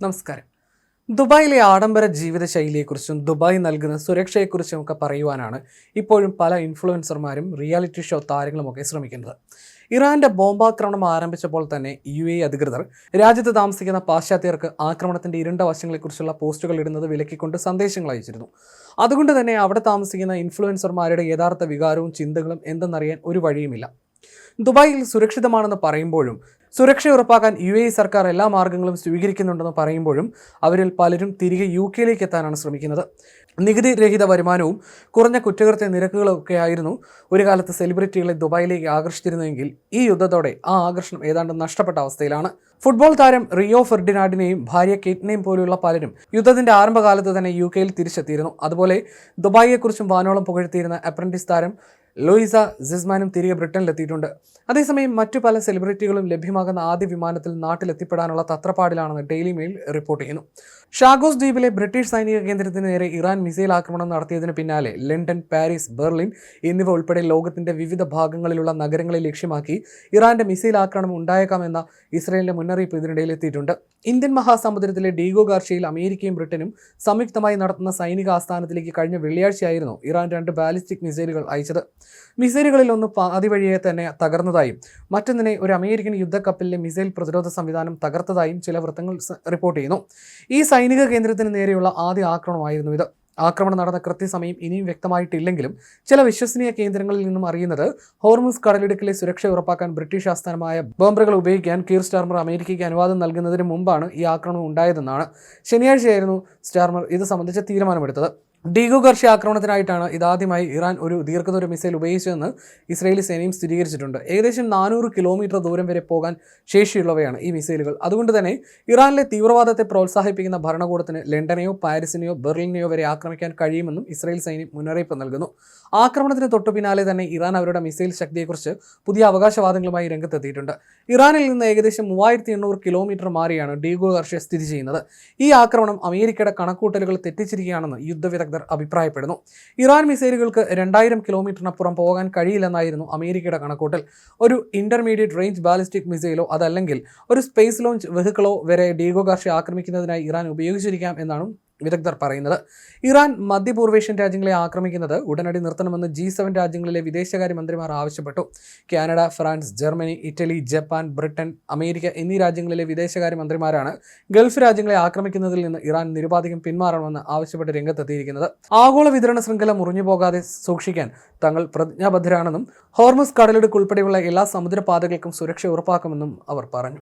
നമസ്കാരം. ദുബായിലെ ആഡംബര ജീവിതശൈലിയെക്കുറിച്ചും ദുബായ് നൽകുന്ന സുരക്ഷയെക്കുറിച്ചും ഒക്കെ പറയുവാനാണ് ഇപ്പോഴും പല ഇൻഫ്ലുവൻസർമാരും റിയാലിറ്റി ഷോ താരങ്ങളുമൊക്കെ ശ്രമിക്കുന്നത്. ഇറാന്റെ ബോംബാക്രമണം ആരംഭിച്ചപ്പോൾ തന്നെ അധികൃതർ രാജ്യത്ത് താമസിക്കുന്ന പാശ്ചാത്യർക്ക് ആക്രമണത്തിന്റെ ഇരുണ്ട വശങ്ങളെക്കുറിച്ചുള്ള പോസ്റ്റുകൾ ഇടുന്നത് വിലക്കിക്കൊണ്ട് സന്ദേശങ്ങൾ അയച്ചിരുന്നു. അതുകൊണ്ട് തന്നെ അവിടെ താമസിക്കുന്ന ഇൻഫ്ലുവൻസർമാരുടെ യഥാർത്ഥ വികാരവും ചിന്തകളും എന്തെന്നറിയാൻ ഒരു വഴിയുമില്ല. ദുബായിൽ സുരക്ഷിതമാണെന്ന് പറയുമ്പോഴും സുരക്ഷ ഉറപ്പാക്കാൻ സർക്കാർ എല്ലാ മാർഗങ്ങളും സ്വീകരിക്കുന്നുണ്ടെന്ന് പറയുമ്പോഴും അവരിൽ പലരും തിരികെ UK എത്താനാണ് ശ്രമിക്കുന്നത്. നികുതി രഹിത വരുമാനവും കുറഞ്ഞ കുറ്റകൃത്യ നിരക്കുകളൊക്കെ ആയിരുന്നു ഒരു കാലത്ത് സെലിബ്രിറ്റികളെ ദുബായിലേക്ക് ആകർഷിച്ചിരുന്നെങ്കിൽ ഈ യുദ്ധത്തോടെ ആ ആകർഷണം ഏതാണ്ട് നഷ്ടപ്പെട്ട അവസ്ഥയിലാണ്. ഫുട്ബോൾ താരം റിയോ ഫെർഡിനാൻഡിനെയും ഭാര്യ കേറ്റിനെയും പോലെയുള്ള പലരും യുദ്ധത്തിന്റെ ആരംഭകാലത്ത് തന്നെ UK തിരിച്ചെത്തിയിരുന്നു. അതുപോലെ ദുബായിയെക്കുറിച്ചും വാനോളം പുകഴ്ത്തിയിരുന്ന അപ്രന്റീസ് താരം ലൂയിസ സിസ്മാനും തിരികെ ബ്രിട്ടനിലെത്തിയിട്ടുണ്ട്. അതേസമയം മറ്റു പല സെലിബ്രിറ്റികളും ലഭ്യമാകുന്ന ആദ്യ വിമാനത്തിൽ നാട്ടിലെത്തിപ്പെടാനുള്ള തത്രപ്പാടിലാണെന്ന് ഡെയിലി മെയിൽ റിപ്പോർട്ട് ചെയ്യുന്നു. ഷാഗോസ് ദ്വീപിലെ ബ്രിട്ടീഷ് സൈനിക കേന്ദ്രത്തിന് നേരെ ഇറാൻ മിസൈൽ ആക്രമണം നടത്തിയതിന് പിന്നാലെ ലണ്ടൻ, പാരീസ്, ബെർലിൻ എന്നിവ ഉൾപ്പെടെ ലോകത്തിന്റെ വിവിധ ഭാഗങ്ങളിലുള്ള നഗരങ്ങളെ ലക്ഷ്യമാക്കി ഇറാന്റെ മിസൈൽ ആക്രമണം ഉണ്ടായേക്കാമെന്ന ഇസ്രയേലിന്റെ മുന്നറിയിപ്പ് ഇതിനിടയിൽ എത്തിയിട്ടുണ്ട്. ഇന്ത്യൻ മഹാസമുദ്രത്തിലെ ഡീഗോ ഗാർഷ്യയിൽ അമേരിക്കയും ബ്രിട്ടനും സംയുക്തമായി നടത്തുന്ന സൈനിക ആസ്ഥാനത്തിലേക്ക് കഴിഞ്ഞ വെള്ളിയാഴ്ചയായിരുന്നു ഇറാൻ 2 ബാലിസ്റ്റിക് മിസൈലുകൾ അയച്ചത്. മിസൈലുകളിൽ ഒന്ന് പാതി വഴിയെ തന്നെ തകർന്നതായും മറ്റൊന്നിനെ ഒരു അമേരിക്കൻ യുദ്ധക്കപ്പലിലെ മിസൈൽ പ്രതിരോധ സംവിധാനം തകർത്തതായും ചില വൃത്തങ്ങൾ റിപ്പോർട്ട് ചെയ്യുന്നു. ഈ സൈനിക കേന്ദ്രത്തിന് നേരെയുള്ള ആദ്യ ആക്രമണമായിരുന്നു ഇത്. ആക്രമണം നടന്ന കൃത്യസമയം ഇനിയും വ്യക്തമായിട്ടില്ലെങ്കിലും ചില വിശ്വസനീയ കേന്ദ്രങ്ങളിൽ നിന്നും അറിയുന്നത് ഹോർമുസ് കടലിടുക്കിലെ സുരക്ഷ ഉറപ്പാക്കാൻ ബ്രിട്ടീഷ് ആസ്ഥാനമായ ബോംബറുകൾ ഉപയോഗിക്കാൻ കീർ സ്റ്റാർമർ അമേരിക്കയ്ക്ക് അനുവാദം നൽകുന്നതിന് മുമ്പാണ് ഈ ആക്രമണം ഉണ്ടായതെന്നാണ്. ശനിയാഴ്ചയായിരുന്നു സ്റ്റാർമർ ഇത് സംബന്ധിച്ച തീരുമാനമെടുത്തത്. ഡീഗോ ഗാർഷ്യ ആക്രമണത്തിനായിട്ടാണ് ഇതാദ്യമായി ഇറാൻ ഒരു ദീർഘദൂര മിസൈൽ ഉപയോഗിച്ചതെന്ന് ഇസ്രയേലി സേനയും സ്ഥിരീകരിച്ചിട്ടുണ്ട്. ഏകദേശം 400 കിലോമീറ്റർ ദൂരം വരെ പോകാൻ ശേഷിയുള്ളവയാണ് ഈ മിസൈലുകൾ. അതുകൊണ്ട് തന്നെ ഇറാനിലെ തീവ്രവാദത്തെ പ്രോത്സാഹിപ്പിക്കുന്ന ഭരണകൂടത്തിന് ലണ്ടനെയോ പാരീസിനെയോ ബെർലിനെയോ വരെ ആക്രമിക്കാൻ കഴിയുമെന്നും ഇസ്രയേൽ സൈന്യം മുന്നറിയിപ്പ് നൽകുന്നു. ആക്രമണത്തിന് തൊട്ടു പിന്നാലെ തന്നെ ഇറാൻ അവരുടെ മിസൈൽ ശക്തിയെക്കുറിച്ച് പുതിയ അവകാശവാദങ്ങളുമായി രംഗത്തെത്തിയിട്ടുണ്ട്. ഇറാനിൽ നിന്ന് ഏകദേശം 3800 കിലോമീറ്റർ മാറിയാണ് ഡീഗോ ഗാർഷ്യ സ്ഥിതി ചെയ്യുന്നത്. ഈ ആക്രമണം അമേരിക്കയുടെ കണക്കൂട്ടലുകൾ തെറ്റിച്ചിരിക്കുകയാണെന്ന് യുദ്ധവിദഗ്ധർ അഭിപ്രായപ്പെടുന്നു. ഇറാൻ മിസൈലുകൾക്ക് 2000 കിലോമീറ്ററിനപ്പുറം പോകാൻ കഴിയില്ലെന്നായിരുന്നു അമേരിക്കയുടെ കണക്കൂട്ടൽ. ഒരു ഇന്റർമീഡിയറ്റ് റേഞ്ച് ബാലിസ്റ്റിക് മിസൈലോ അതല്ലെങ്കിൽ ഒരു സ്പേസ് ലോഞ്ച് വെഹിക്കിളോ വരെ ഡീഗോ ഗാർഷ്യ ആക്രമിക്കുന്നതിനായി ഇറാൻ ഉപയോഗിച്ചിരിക്കാം എന്നാണ് വിദഗ്ധർ പറയുന്നത്. ഇറാൻ മധ്യപൂർവേഷ്യൻ രാജ്യങ്ങളെ ആക്രമിക്കുന്നത് ഉടനടി നിർത്തണമെന്ന് G7 രാജ്യങ്ങളിലെ വിദേശകാര്യമന്ത്രിമാർ ആവശ്യപ്പെട്ടു. Canada, France, Germany, Italy, Japan, Britain, America എന്നീ രാജ്യങ്ങളിലെ വിദേശകാര്യമന്ത്രിമാരാണ് ഗൾഫ് രാജ്യങ്ങളെ ആക്രമിക്കുന്നതിൽ നിന്ന് ഇറാൻ നിരുപാധികം പിന്മാറണമെന്ന് ആവശ്യപ്പെട്ട് രംഗത്തെത്തിയിരിക്കുന്നത്. ആഗോള വിതരണ ശൃംഖല മുറിഞ്ഞു പോകാതെ സൂക്ഷിക്കാൻ തങ്ങൾ പ്രതിജ്ഞാബദ്ധരാണെന്നും ഹോർമുസ് കടലിടുക്ക് ഉൾപ്പെടെയുള്ള എല്ലാ സമുദ്രപാതകൾക്കും സുരക്ഷ ഉറപ്പാക്കുമെന്നും അവർ പറഞ്ഞു.